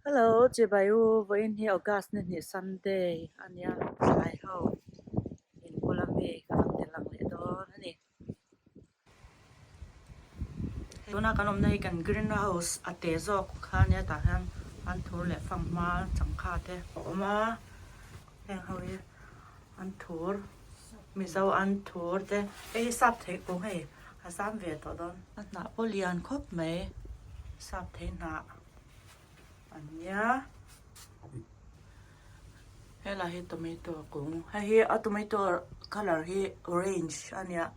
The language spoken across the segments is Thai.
Hello, chị bảo với anh hiểu gas nên nhỉ Sunday anh ya sai hậu in Colombia cái làm tiền lặng lẽ đó nè. Tôi nói cái hôm nay cần greenhouse ở tế do khá nhé ta hàng anh thua lệ phòng mà chẳng khá thế mà hàng hậu đi anh thua mình sao anh thua thế ấy sắp thế cũng hay sắp về đó đó anh nãy boli anh khóc mấy sắp thế nãy anh nhá hay là hi tomato cũng hay hi tomato color hi orange anh nhá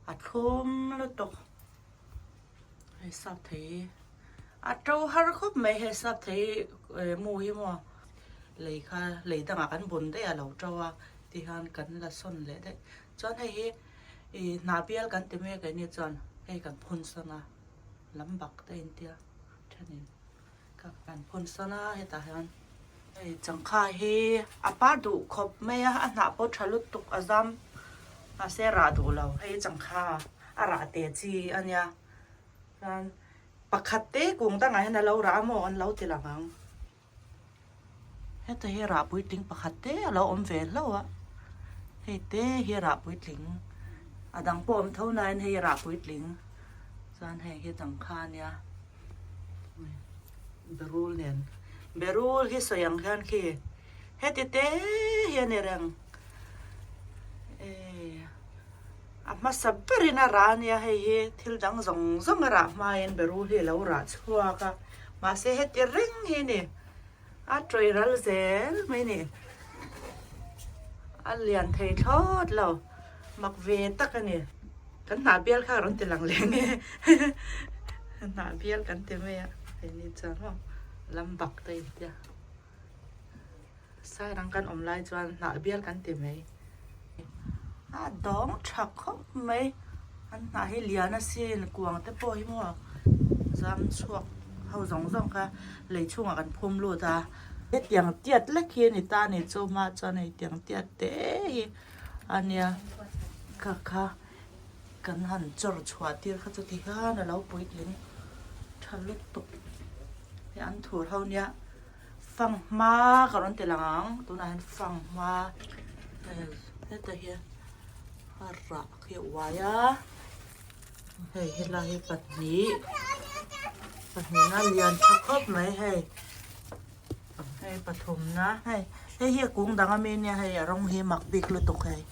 à thơm luôn tục hay sắp thấy à trâu har khóc mấy hay sắp thấy mua hi mà lấy kha lấy tặng ăn bún đấy à lâu trâu à thì han cần là son lệ đấy chọn hay hi nà bial cần tìm cái này chọn hay cần phun sana lắm bạc đấy anh tia cho nên các cần phun sana hay ta han chẳng khai hi apa du khop me a na po thalut tuk azam a se ra du lo hei chẳng kha a ra te chi anya ran pakhat te kung ta ngai na lo ra mo an lo ti langang he te hi ra pui ting pakhat te lo om ve lo a hei te hi ra pui ting adang po om thau nai hei ra pui ting san hei hi chẳng kha nya berul nen berul hi soyang khan khi heti te hian erang ama sabberina rania hei thil dang zong zong ra main beru hi lo ra chua ka ma se heti ring hi ni a troiral zel mai ni a lian thei thot lo mak ve tak ani kan na bial kha ron ti lang leng na bial kan te me hei ni chan ho lam bak tai tia sai rang kan om lai chuan na bial kan te me à đón chặt khóc mấy anh nãy hi liền xin quàng tới bôi mua dám chuộc hậu giống giống cả lấy chung ở gần phum luôn ta cái tiếng tiệt lách kia người ta này cho mà cho này tiếng tiệt thế anh ya cả cần hẳn chở chua tiệt khát cho thì ha là lâu bụi lính thật lúc tục thì ăn thua hậu nhá phăng ma cả nó tiền lắng tôi nói phăng ma thế tới here ra hiệu quả hay là hay bật mí nó liền cho khớp mấy hay bật thùng nó hay hay cũng đang ở bên nha hay rong hay mặc bịch luôn tục hay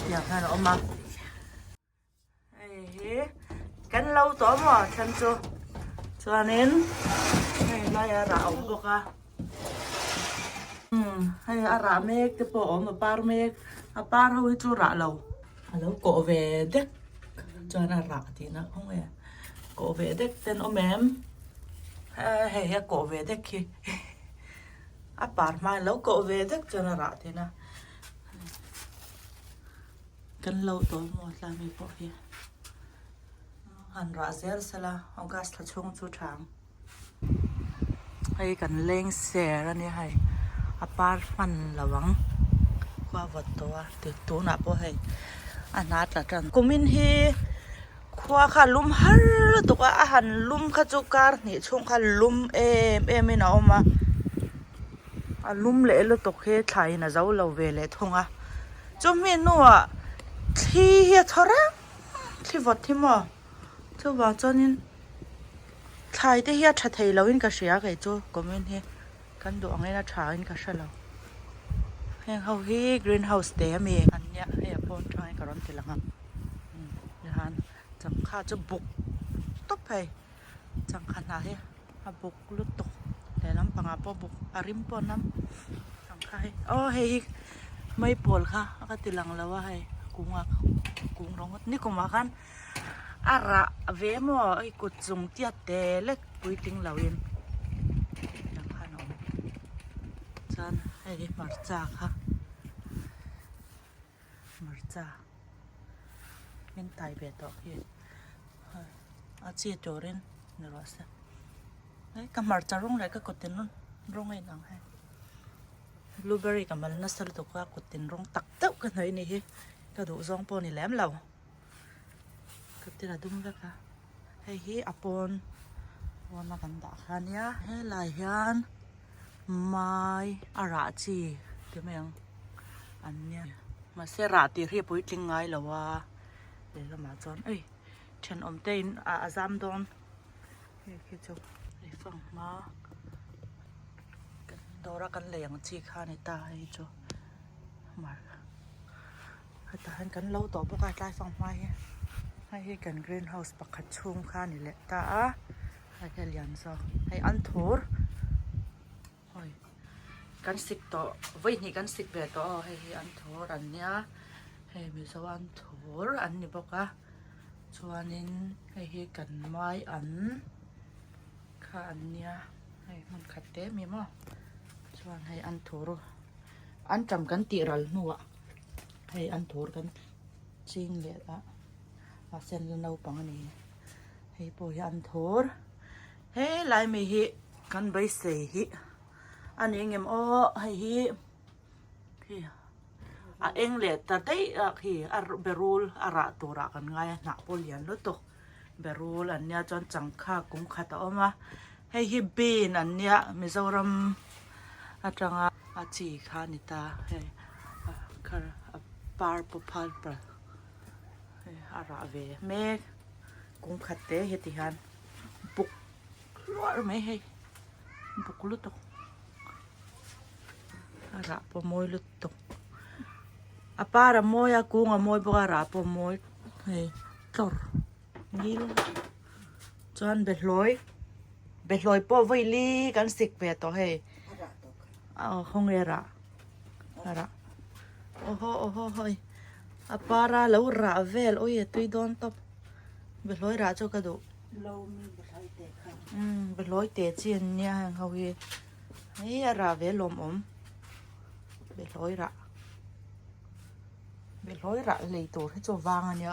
อย่างนั้นออกมากันเราต่อมาฉันจะเน้นให้ไล่อาราออกก็ให้อาราเมกจะปอมาปาร์เมกอาปาร์เขาวิจุระเราแล้วก็เวเด็กจนอาราทีนะห้องเวก็เวเด็กเต้นอแมมให้ก็เวเด็กคีอาปาร์มาแล้วก็เวเด็กจนอาราทีนะกันเราตัวหมดแล้วมีพวกนี้หันราเซลสละเอากัสละช่วงชูทางให้กันเล่งเสียแล้วนี่ให้อาปาร์มันระวังกว่าวัดตัวติดตัวหนักพวกให้อันนัดละจันกุมินฮีขวาขาลุ่มฮัลตัวอาหารลุ่มขจุการนี่ช่วงขาลุ่มไม่เอามาลุ่มเละแล้วตกเหตุไทยนะเจ้าเราเวลทงอ่ะจมมีนัวที่เฮียทอระที่วัดที่มอเจ้าว่าจนินไทยที่เฮียชัดไทยเราอินกระเสียไก่โจ้ก็ไม่เห็นกันดวงไอ้น่าชาอินกระเสียเราแห่งเขาฮีกรีนเฮาส์เดย์มีอันเนี้ยให้พ่อทายกระร้อนทีหลังอ่ะนะจังข้าจะบุกตบไปจังขนาดเฮียบุกลุตกแต่น้ำปังอาปอบุกอาริมปอน้ำจังข้าอ๋อเฮียไม่ปวดค่ะก็ทีหลังแล้วว่าให้กุ้งร้องนี่กูมากันอาระเวมอไอ้กุดจงเตี้ยเตะเล็กปุยติงเหลาเองจังขนมจันให้มาจ่าค่ะมาจ่าเป็นไตเบ็ดดอกเห็ดอาเจียโจเรนนี่รู้สึกไอ้กำมาจ่าร้องอะไรก็กดตินนู่นร้องไอ้นังให้บลูเบอร์รี่กำมันน่าสนุกกว่ากดตินร้องตักเต้ากันเลยนี่เฮ้กระดูกซองปอนี่แหลมเรา ก็ติดดุมแล้วค่ะให้อปอน วันนักันดาคันเนี้ยให้ลายฮันไม้อาราจีเดี๋ยวมั้งอันเนี้ยมาเสราตีเรียบปุ้ยจริงไงหรอวะเดี๋ยวเรามาจอนเอ้ยฉันอมเต้นอาซามดอนเฮ้ยคิดจูไอ้ฟังมาดอรักันเหลียงจีข้าในตาให้จูมาให้ตาเห็นกันเล่าต่อพวกไอ้ฟังไม่ให้กันกรีนเฮาส์ปักขัดชุ่มข้านี่แหละตาให้แค่เลี้ยงซะให้อันทูร์เฮ้ยกันสิกต่อวันนี้กันสิกแบบต่อให้อันทูร์อันเนี้ยให้มีสวรรค์ทูร์อันนี้บอกว่าชวนนินให้กันไม้อันข้าอันเนี้ยให้มันขัดเต้มีมั้งชวนให้อันทูร์อันจำกันตีรัลนัวให้อันทูร์กันจริงเลยอะมาเซ็นเราปังนี่ให้ปอยอันทูร์เฮ้ลายมีฮิกันใบเสฮิอันนี้เงี้ยอ้อให้ฮิเองเลยแต่ได้ฮิเบรูลอาระตัวรักันไงหนักพอเลียนแล้วตัวเบรูลอันเนี้ยจนจังค่ากุ้งขัดออกมาให้ฮิบีนอันเนี้ยมิซารมอาจารย์อาจีข้านิตาให้คาร์ปาร์ปพัลปะอาระเวเมกกุ้งขัดเตะเฮติฮันบุกร้อนไหมให้บุกลุตกอาระปมวยลุตกอาปาระมวยกุ้งอมวยบุกอาระปมวยเฮ้ตอร์นี่ลจวนเบ็ดลอยปอวิลีกันสิกเบ็ดต่อให้คงเอระอาระโอ้โหเฮ้ยอาปาระแล้วระเวลโอ้ยตุยโดนตบเบ็ดลอยระเจ้ากระดูเรามีบทไทยแต่ค่ะ เป็นร้อยเตะเจียนเนี่ยเขาเฮ้ยระเวลมเป็นร้อยเลยตัวที่จะวางอันเนี้ย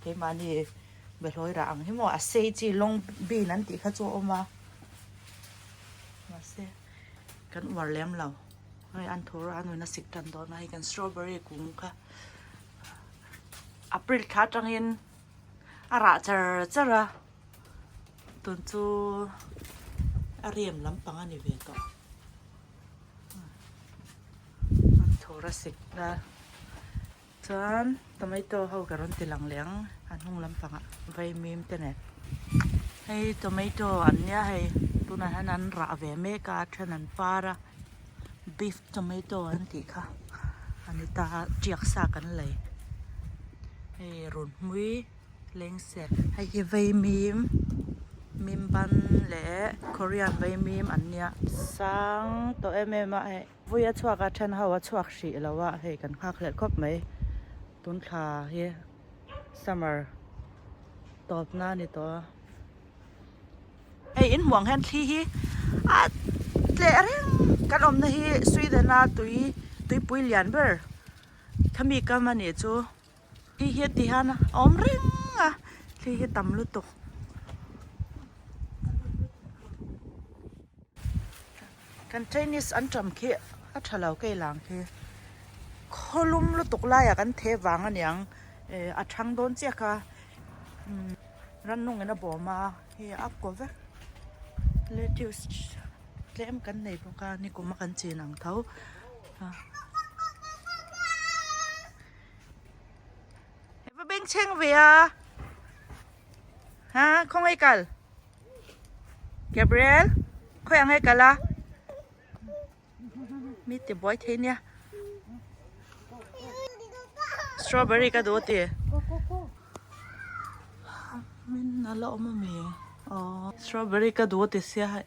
เฮ้ยมานี่เป็นร้อยระให้หมอเซจีลงบีนั่นติเขาจะออกมาเซกันวาร์เลมเราให้อันทัวร์อันนู้นสิกตันตอนให้กันสตรอเบอรี่กุ้งค่ะอัปริลค่ะจังเห็นอะไรจะระตุนจูอาเรียมลำปังอันนี้เวต่อโทรศัพท์นะจานทำไมตัวเขากระร้อนติลังเลี้ยงอันห้องลำปังอ่ะไว้มีอินเทอร์เน็ตให้ตัวไม่ตัวอันเนี้ยให้ตัวนั้นระเวเมกาเท่านั้นปาระบีฟตัวไม่ตัวอันที่ค่ะอันนี้ตาเจียกซากันเลยให้รุ่นมุ้ยเล้งเสร็จให้ไว้มีมบันและคอเรียนไว้มีมอันเนี้ยสังตัวมาให้วุ้ยชวกฉันเขาว่าชวกสีแล้วว่าให้กันค่าเคล็ดครบไหมตุนขาเฮ้ซัมเมอร์ตอบหน้านี่ตัวอินหวงแฮนที่เละเรื่องกันอมนะสวีเดนตุยปุยเลียนเบอร์ถ้ามีกันมาเนี่ยจูที่ฮานะอมเรื่องที่ตำลุตุกันเจนิสอันจำขี้อัชลาวเกยหลังขี้คลุมลุตุกไล่กันเทวางอันยังอัชังโดนเจ้าค่ะรันนุ่งเงินบ่มาอัพก็เวเลติวส์เล่มกันในพวกการนี่กูมากันจีนังเท้าเฮ้ยเป็นเชิงเวียฮะคงไอ้กันแกเบรียลคงยังไงกันล่ะมีแต่บอยเทเนี่ยสตรอเบอรี่ก็ดูตีมันน่าละอมมีสตรอเบอรี่ก็ดูตีเสียให้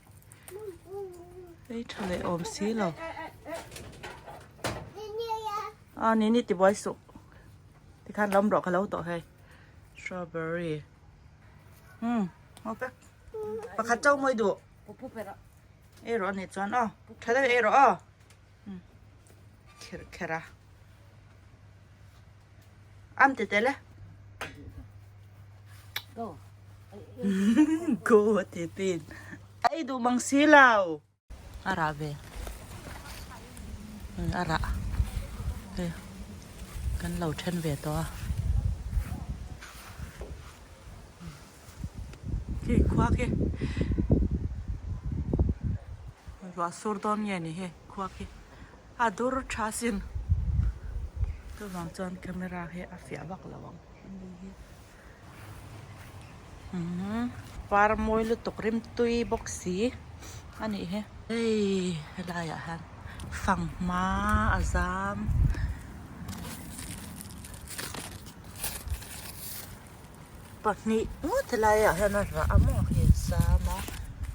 ทะเลอมสีเรานี่ติบอยสุกที่ข้างล้อมดอกเขาแล้วต่อให้สตรอเบอรี่โอเคปากกาเจ้าไม่ดูรอเนี่ยจอนถ้าได้รอแค่ละอันเตะเลยกูเตะปีนไอ้ดูมังสีเหลาอาราเวอาระกันเหล่าเช่นเวตัวขี้ควักขี้ รัวสูดอนเงี้ยนี่เฮควักเฮอาดูรชาสินตัววางจอนแคมราเฮอาเฟียบักละวังฟาร์มอยล์ตกริมตุยบ็อกซี่อันนี้เฮเฮ้ยอะไรอ่ะฮะฝั่งม้าอาซามปัจจุบันอะไรอ่ะฮะนั่นละมั่งเห็นซามา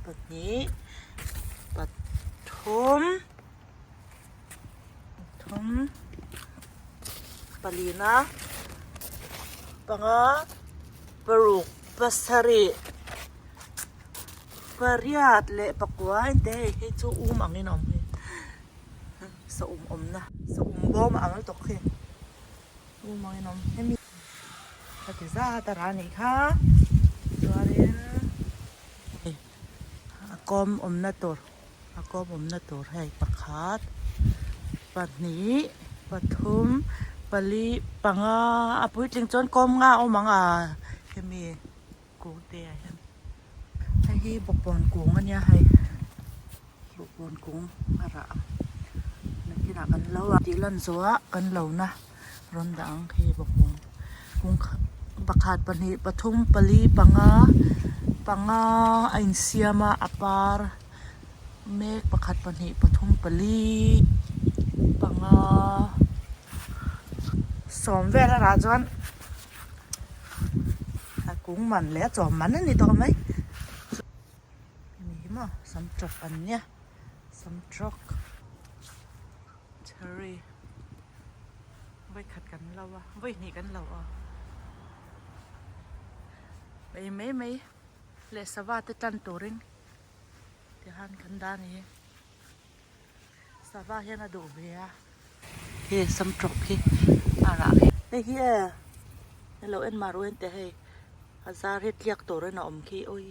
ปัจจุบันปฐมปลีนะปังอาปรุกปัสริปริยัดเละปะกวาเดย์ให้จูอังนี่น้องสมนะสบ่มาอังตกเฮมังนี่น้องให้มีปฏิซาตรานี่ค่ะตัวเรียนกอมนะตัวกอมนะตัวให้ประคาดปัจนี้ปฐุมปลีปังอาอภิจิงจนกอมงาเอามังอาให้มีกูเตียให้บกบอนกุ้งอันนี้ให้บกบอนกุ้งอะไรนักกีฬากันเล่าตีลันซัวกันเล่านะร้อนดังให้บกบอนกุ้งประคาดปนีปฐุมปลีปังอาอินเซียมาอปาร์เมฆประคาดปนีปฐุมปลีปังอาสมเวลาราจวนกุ้งมันแล้วจอมมันนั่นนี่ตัวไหมนี่มั้งสัมจอกอันเนี้ยสัมจอกเชอรี่ไว้ขัดกันเราอะไว้หนีกันเราอะไม่เลสว่าจะจันตัวริงที่หันกันด้านนี้สว่าเฮียนาดูเบียเฮ้สัมจอกเฮ้อะไรเฮ้เฮียเราเอ็นมารู้เอ็นแต่เฮ้อาซาเรียกเรียกตัวเรนอมคีโอ้ย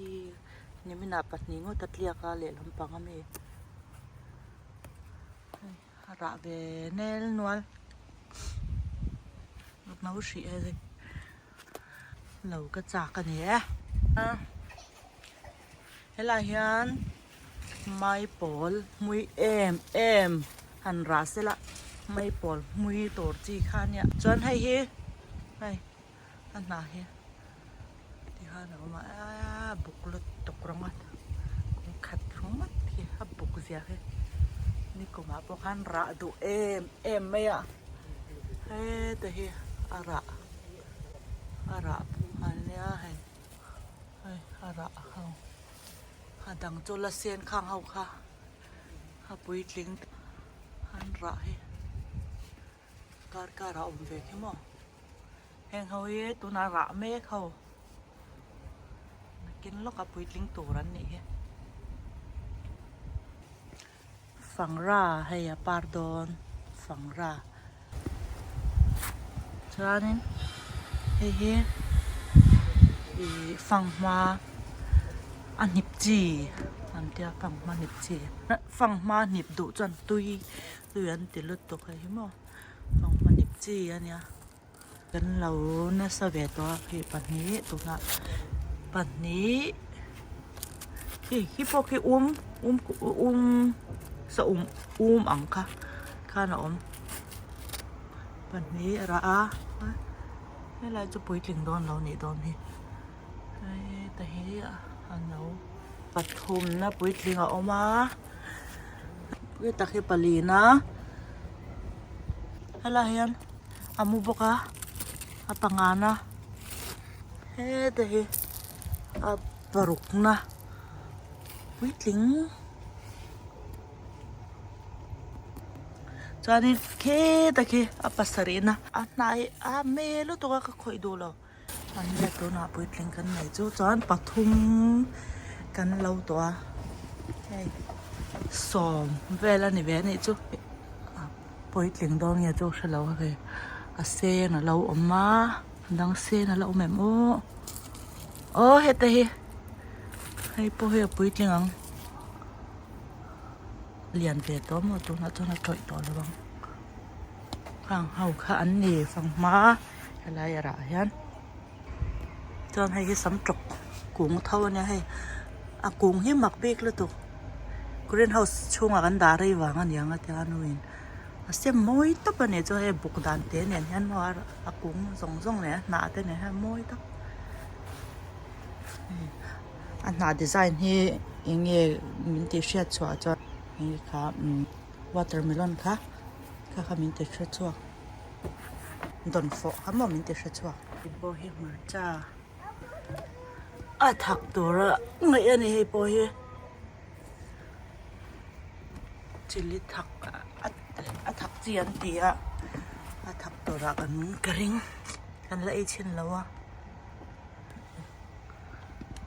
นี่ไม่น่าปัดนี้งูตัดเรียกอะไรลำปังอ่ะมีระเวเนลนวลลูกน้าวสีอะไรเราก็จากกันเนี่ยเฮลาฮิอันไม่ปอลมุยเอ็มหันรัสละไม่ปอลมุยตัวจีข้าเนี่ยจนให้เฮให้อันน่าเฮนะมาบุกลุตกรังมัดขัดรังมัดที่ฮับบุกเสียเหนี่ก็มาพวกขันระดูเอ็มไม่อะเฮ้แต่เฮอาระอันเนี้ยเฮ้อาระเขาหาดังโจลเซียนข้างเขาค่ะหาปุยลิงหันระเฮการะอมเวกใช่ไหมแห่งเขาเฮตัวนาระเมฆเขากินลูกกับปุยลิงตัวนั้นนี่ฝั่งราให้ปาร์ดอนฝั่งราชานินเฮ้ฝั่งมาอันนิบจีอันเดียฝั่งมานิบจีฝั่งมานิบดุจนตุยอันติลุตกให้หมอฝั่งมานิบจีอันเนี้ยกันเราเนี่ยสเวตัวคือปันนี้ตัวน่ะปันนี้ที่พวกที่สะอังค่ะข้าหนอมปันนี้ระให้เราจะปุยถึงโดนเราหนีโดนนี่แต่เฮียอันเราปัดทุมนะปุยถึงเอามาปุยตะเคียปลีนะอะไรเฮียนอามุบกะอาปังานะแต่เฮียปรุกนะปุยถึงจานี่ตะเคปัสรีนะอันไหนเมลุตัวก็คอยดูเราอันนี้ตัวน่ะปุยถึงกันไหนจูจานปฐุมกันเราตัวสมเวลานี่เวนี่จูปุยถึงโดนเนี่ยจูเฉลาเลยเซน่ะเราออกมาดังเซน่ะเราแม่โอ้เฮ็ดแต่ให้ปุยถึงเรียนเปตัวหมดตัวนั้นถอยต่อระวังข้างเฮาข้าอันนี้ฟังมาอะไรยันจนให้สัมจกกุ้งเท่านี้ให้กุ้งให้หมักเบกแล้วตัว greenhouse chunga kan da rei wang an yang ate anuin ase moi to pa ne cho he buk dan te ne hian mo akung zong zong ne na te ne ha moi to an na design hi inge min ti hria chwa cho hi kha watermelon kha min ti hria chwa don fo hamo min ti hria chwa bo hi ma cha a thak tur ngai ani he po hi chili thak a thak chian tia a thak tura kan kring kan la ichin lawa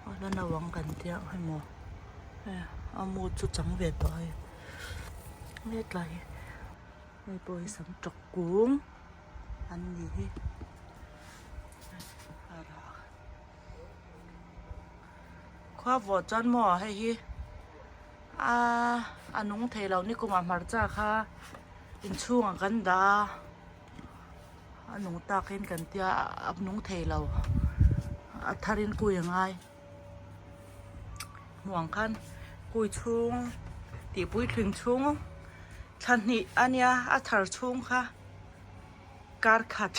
ala na wang kan tia hai mo amu chu chang ve to hai net lai nei poi sam tok kung an ni hi ara khwa vo chan mo hai hi anung thei lo ni kuma mar cha kha in chung kan da anung ta khen kan tia apnung thei lo a tharin ku yangai muang khan kui chung ti pui thling chung than ni ania a thar chung kha kar khat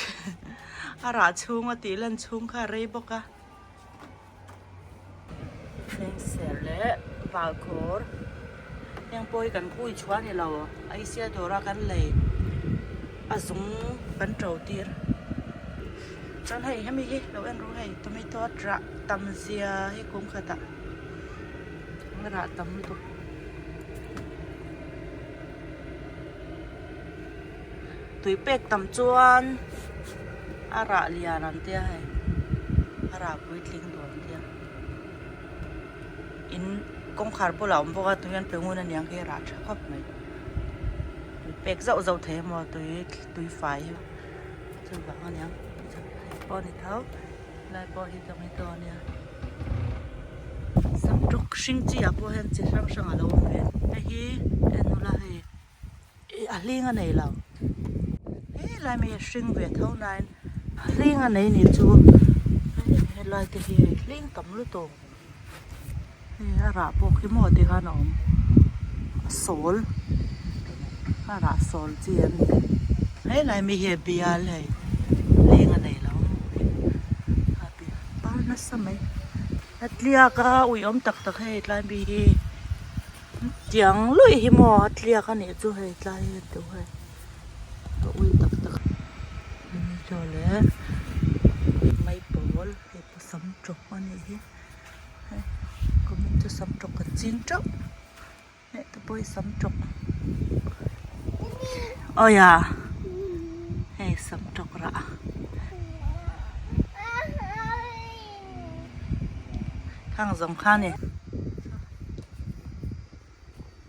ara chung a ti lan chung kha rei boka thank sele balkor yang poi kan kui chuan hi lo ai sia dora kan le azung kan trau tir chan hei hemi hi lo en ru hei tomato tra tam zia hi kum khata ngara tam tu tui pek tam chuan ara lian an tia hei ara pui tling don tia in công khar po laum boka tuyan pengun an yang ke ra tha khop mai pek zau zau the mo tui fai chu ba an yang po ni thau lai po hi tam to nia sam truk sing chi a po hen chi sang sang a lo ve hi enula he a linga nei law lai me sing ve thau nine linga nei ni chu lai te hi ling tam lu to ara po khi mo te khan om sol ara sol chian hei lai mi he bial hei lenga nei lo ha pi par na samai atlia ka ui om tak tak hei lai bi hi tiang lui hi mo atlia ka ne chu hei tlai tu hei to ui tak tak cho le mai pol he sam chok ani hi mình cho sắm trọc cả chín trọc mẹ tôi bôi sắm trọc ôi à hey sắm trọc ra khang dòng khan này